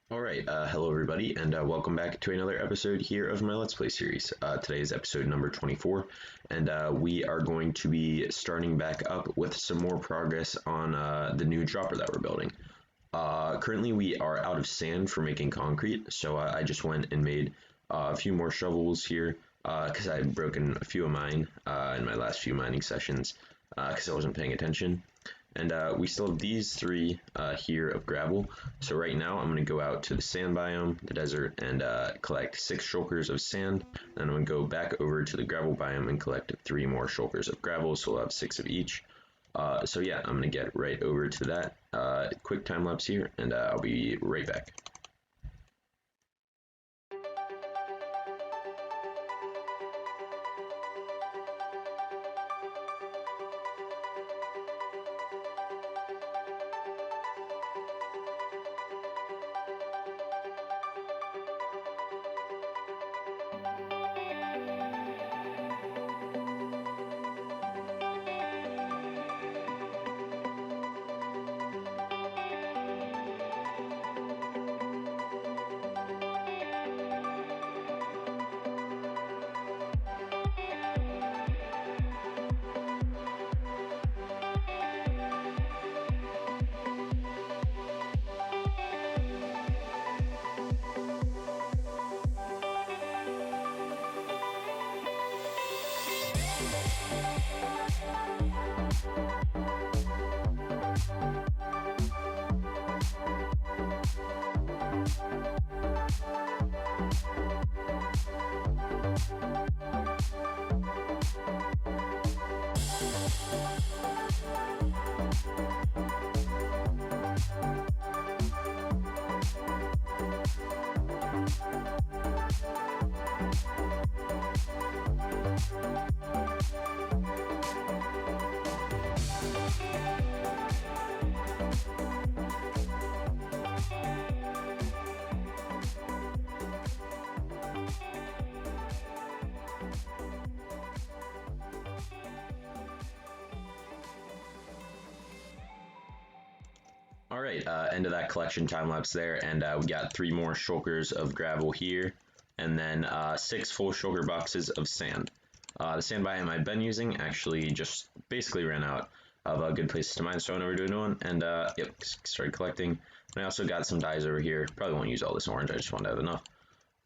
Alright, hello everybody, and welcome back to another episode here of my Let's Play series. Today is episode number 24, and we are going to be starting back up with some more progress on the new dropper that we're building. Currently we are out of sand for making concrete, so I just went and made a few more shovels here, because I had broken a few of mine in my last few mining sessions, because I wasn't paying attention. And we still have these three here of gravel. So right now I'm going to go out to the sand biome, the desert, and collect 6 shulkers of sand. Then I'm going to go back over to the gravel biome and collect 3 more shulkers of gravel, so we'll have 6 of each. So yeah, I'm going to get right over to that. Quick time lapse here, and I'll be right back. Alright, end of that collection time lapse there, and we got 3 more shulkers of gravel here, and then 6 full shulker boxes of sand. The sand biome I've been using actually just basically ran out of good places to mine, so I went over to a new one, and yep, started collecting. And I also got some dyes over here. Probably won't use all this orange, I just want to have enough.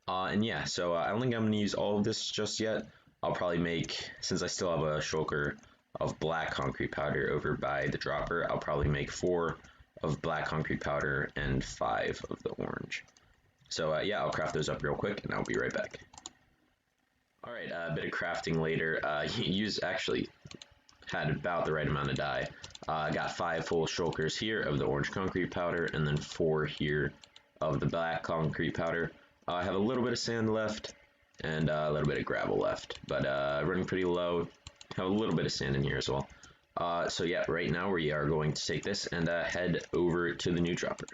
And yeah, so I don't think I'm going to use all of this just yet. I'll probably make, since I still have a shulker of black concrete powder over by the dropper, I'll probably make 4 of black concrete powder and 5 of the orange. So yeah, I'll craft those up real quick and I'll be right back. Alright, a bit of crafting later. Actually had about the right amount of dye. I got 5 full shulkers here of the orange concrete powder and then 4 here of the black concrete powder. I have a little bit of sand left and a little bit of gravel left, but running pretty low. Have a little bit of sand in here as well. So yeah, right now we are going to take this and head over to the new dropper.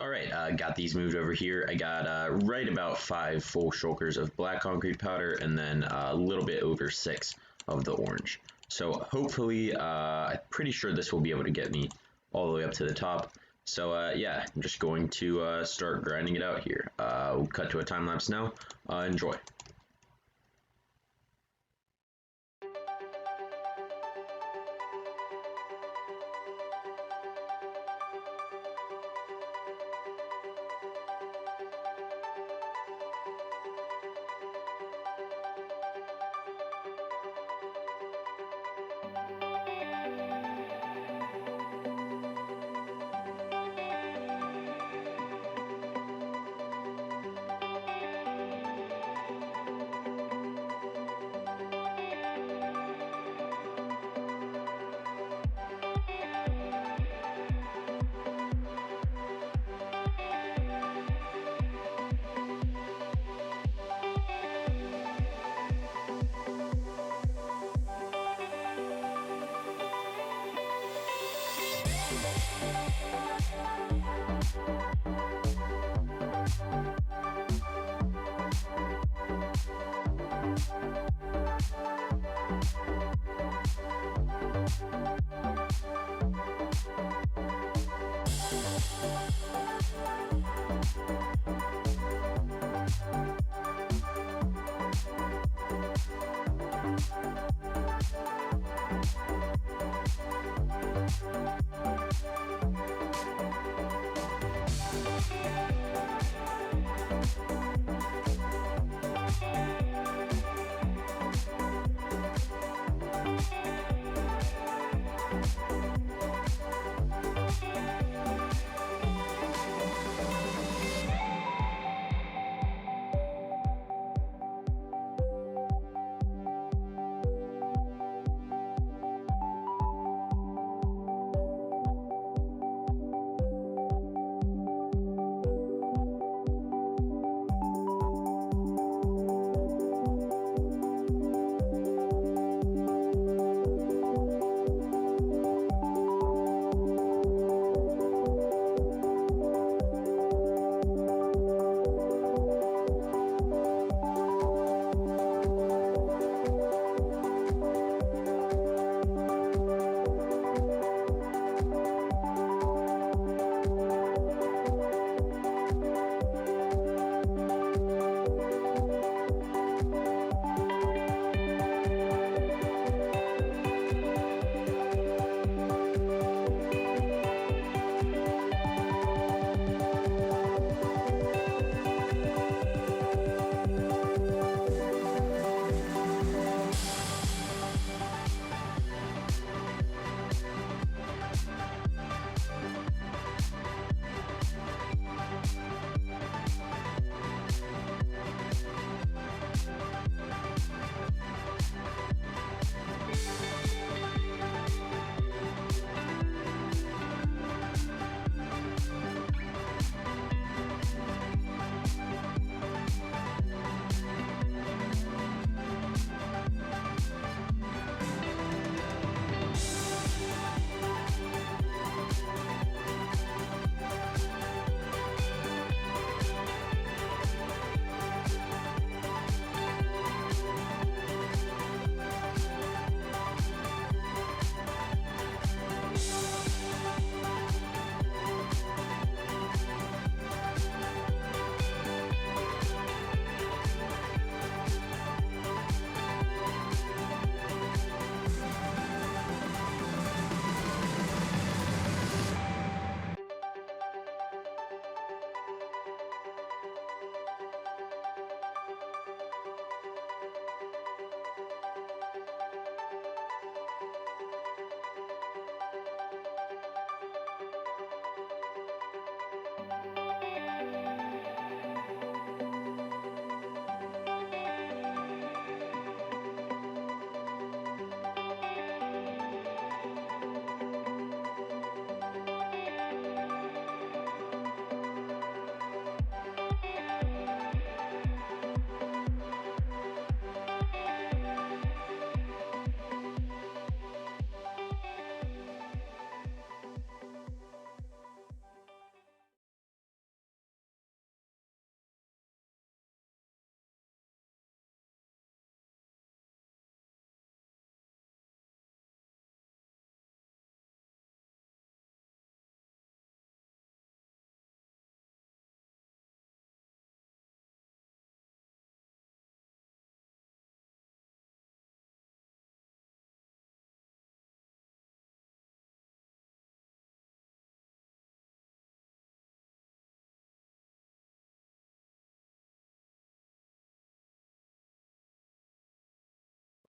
Alright, got these moved over here. I got right about 5 full shulkers of black concrete powder and then a little bit over 6 of the orange. So hopefully, I'm pretty sure this will be able to get me all the way up to the top. So yeah, I'm just going to start grinding it out here. We'll cut to a time lapse now. Enjoy.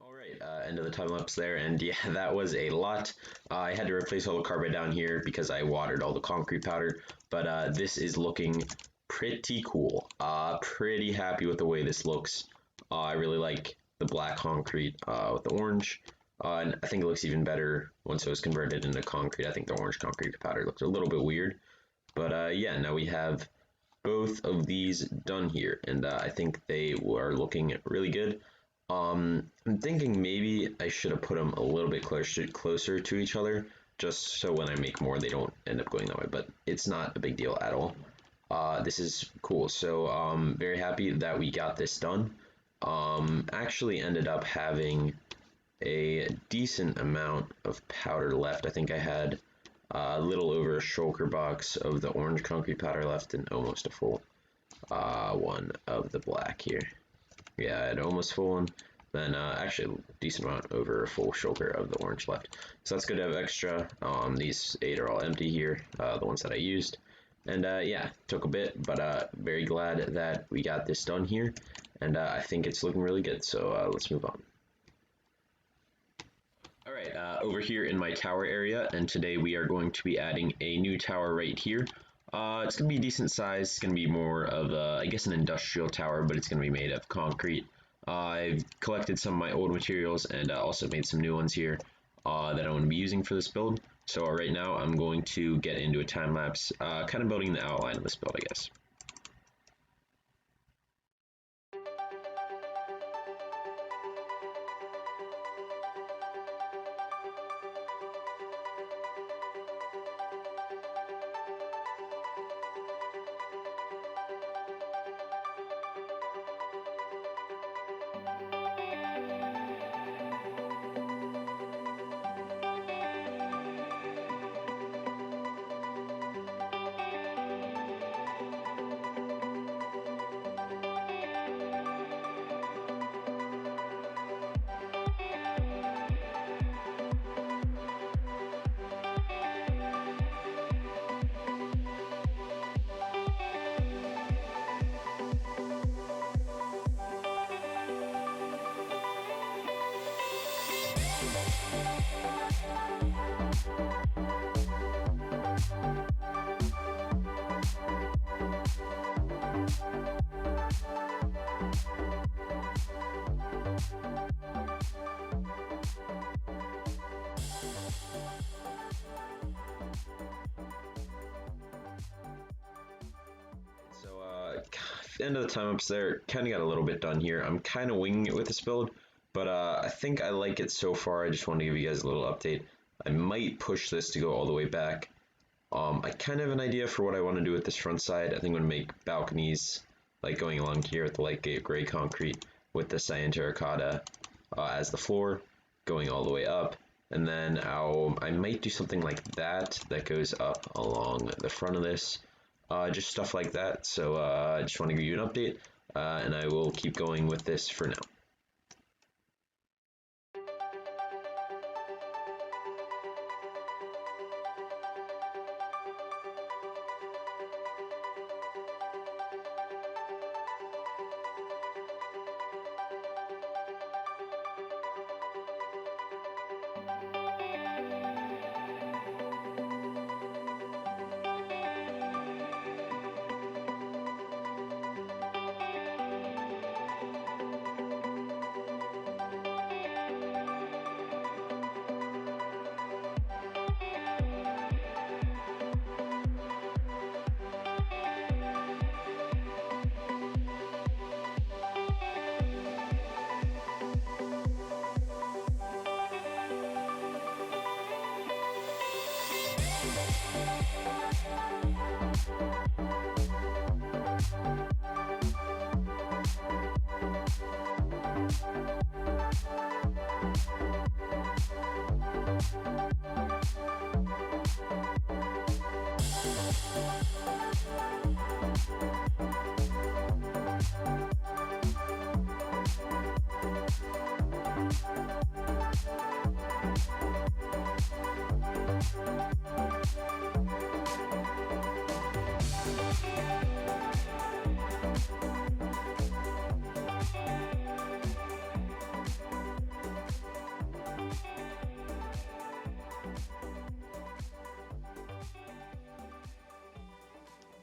All right, end of the time lapse there, and yeah, that was a lot. I had to replace all the carbide down here because I watered all the concrete powder, but this is looking pretty cool. Pretty happy with the way this looks. I really like the black concrete with the orange, and I think it looks even better once it was converted into concrete. I think the orange concrete powder looks a little bit weird, but yeah, now we have both of these done here, and I think they are looking really good. I'm thinking maybe I should have put them a little bit closer to each other, just so when I make more, they don't end up going that way. But it's not a big deal at all. This is cool. So very happy that we got this done. Actually ended up having a decent amount of powder left. I think I had A little over a shulker box of the orange concrete powder left, and almost a full one of the black here. Yeah, I had almost full one. Then actually a decent amount over a full shulker of the orange left. So that's good to have extra. These 8 are all empty here, the ones that I used. And yeah, took a bit, but very glad that we got this done here. And I think it's looking really good, so let's move on. Alright, over here in my tower area, and today we are going to be adding a new tower right here. It's going to be decent size. It's going to be more of, I guess, an industrial tower, but it's going to be made of concrete. I've collected some of my old materials and also made some new ones here that I'm going to be using for this build. So right now I'm going to get into a time lapse, kind of building the outline of this build, I guess. End of the time ups there, kind of got a little bit done here. I'm kind of winging it with this build, but I think I like it so far. I just want to give you guys a little update. I might push this to go all the way back. I kind of have an idea for what I want to do with this front side. I think I'm going to make balconies like going along here with the light gray concrete with the cyan terracotta as the floor, going all the way up. And then I might do something like that goes up along the front of this. Just stuff like that. So I just want to give you an update, and I will keep going with this for now.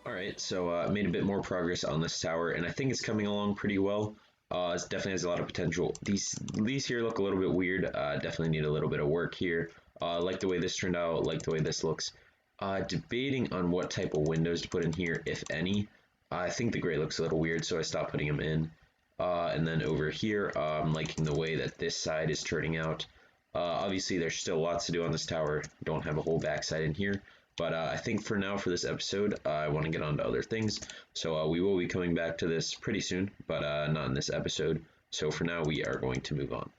Alright, so I made a bit more progress on this tower, and I think it's coming along pretty well. It definitely has a lot of potential. These here look a little bit weird. Definitely need a little bit of work here. Like the way this turned out, like the way this looks. Debating on what type of windows to put in here, if any. I think the gray looks a little weird, so I stopped putting them in. And then over here, I'm liking the way that this side is turning out. Obviously, there's still lots to do on this tower. Don't have a whole backside in here. But I think for now, for this episode, I want to get on to other things. So we will be coming back to this pretty soon, but not in this episode. So for now, we are going to move on.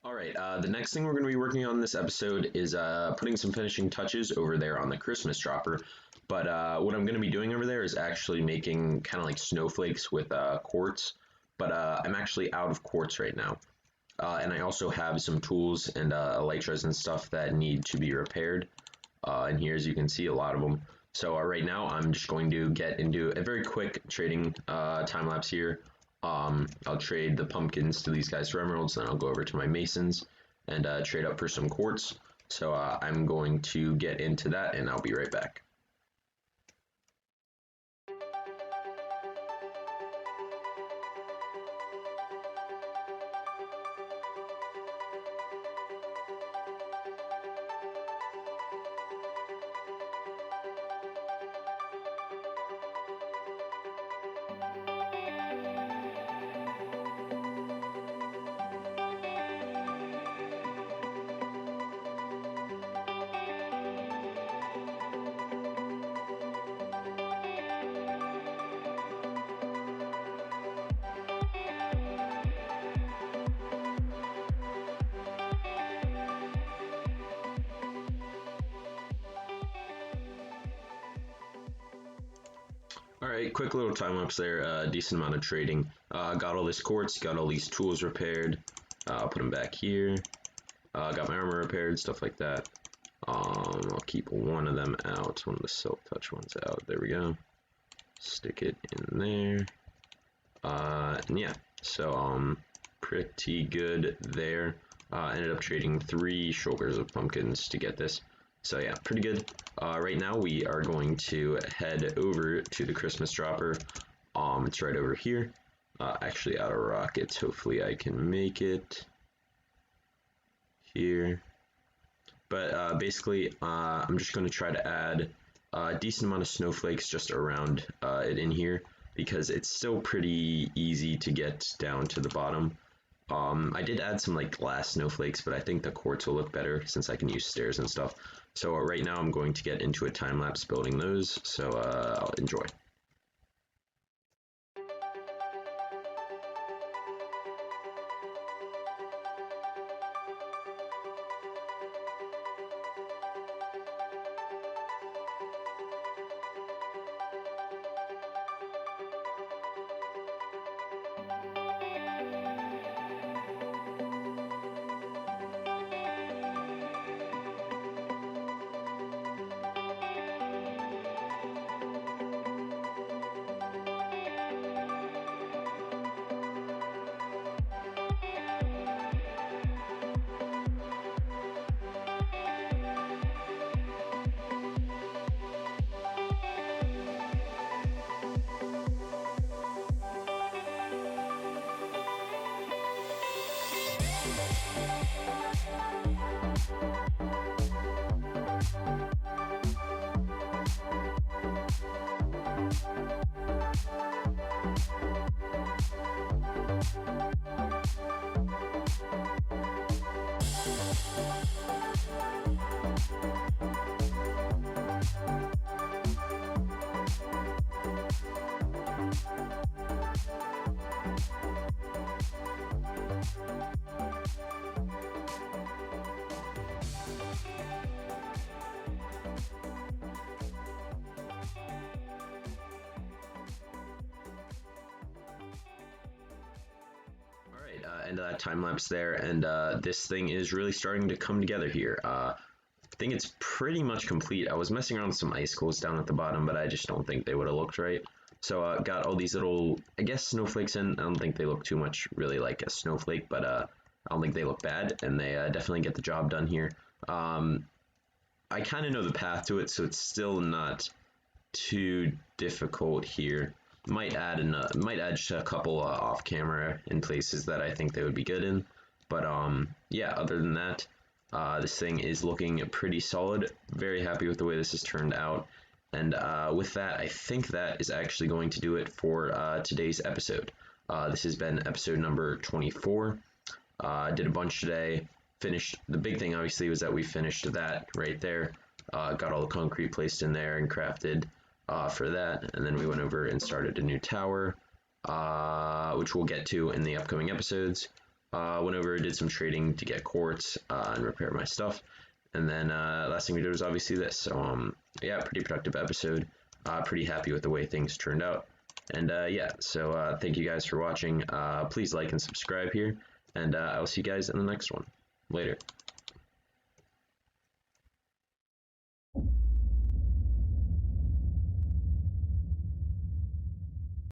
Alright, the next thing we're going to be working on in this episode is putting some finishing touches over there on the Christmas dropper. But what I'm going to be doing over there is actually making kind of like snowflakes with quartz. But I'm actually out of quartz right now. And I also have some tools and elytras and stuff that need to be repaired. And here, as you can see, a lot of them. So right now, I'm just going to get into a very quick trading time lapse here. I'll trade the pumpkins to these guys for emeralds, then I'll go over to my masons and trade up for some quartz. So I'm going to get into that, and I'll be right back. Alright, quick little time lapse there, decent amount of trading. Got all this quartz, got all these tools repaired. I'll put them back here. Got my armor repaired, stuff like that. I'll keep one of them out, one of the silk touch ones out. There we go. Stick it in there. And yeah, so pretty good there. Ended up trading 3 shoulders of pumpkins to get this. So yeah, pretty good. Right now we are going to head over to the Christmas dropper. It's right over here. Actually out of rockets. Hopefully I can make it here. But basically, I'm just going to try to add a decent amount of snowflakes just around it in here, because it's still pretty easy to get down to the bottom. I did add some like glass snowflakes, but I think the quartz will look better since I can use stairs and stuff. So right now I'm going to get into a time lapse building those, so I'll enjoy. End of that time lapse there, and this thing is really starting to come together here. I think it's pretty much complete. I was messing around with some icicles down at the bottom, but I just don't think they would have looked right. So got all these little, I guess, snowflakes in. I don't think they look too much really like a snowflake, but I don't think they look bad, and they definitely get the job done here. I kind of know the path to it, so it's still not too difficult here. Might add just a couple off camera in places that I think they would be good in, but yeah, other than that, this thing is looking pretty solid. Very happy with the way this has turned out, and with that, I think that is actually going to do it for today's episode. This has been episode number 24. Did a bunch today. Finished, the big thing obviously was that we finished that right there. Got all the concrete placed in there and crafted for that, and then we went over and started a new tower, which we'll get to in the upcoming episodes. Went over, did some trading to get quartz and repair my stuff. And then last thing we did was obviously this. So yeah, pretty productive episode. Pretty happy with the way things turned out. And yeah, so thank you guys for watching. Please like and subscribe here. And I will see you guys in the next one. Later.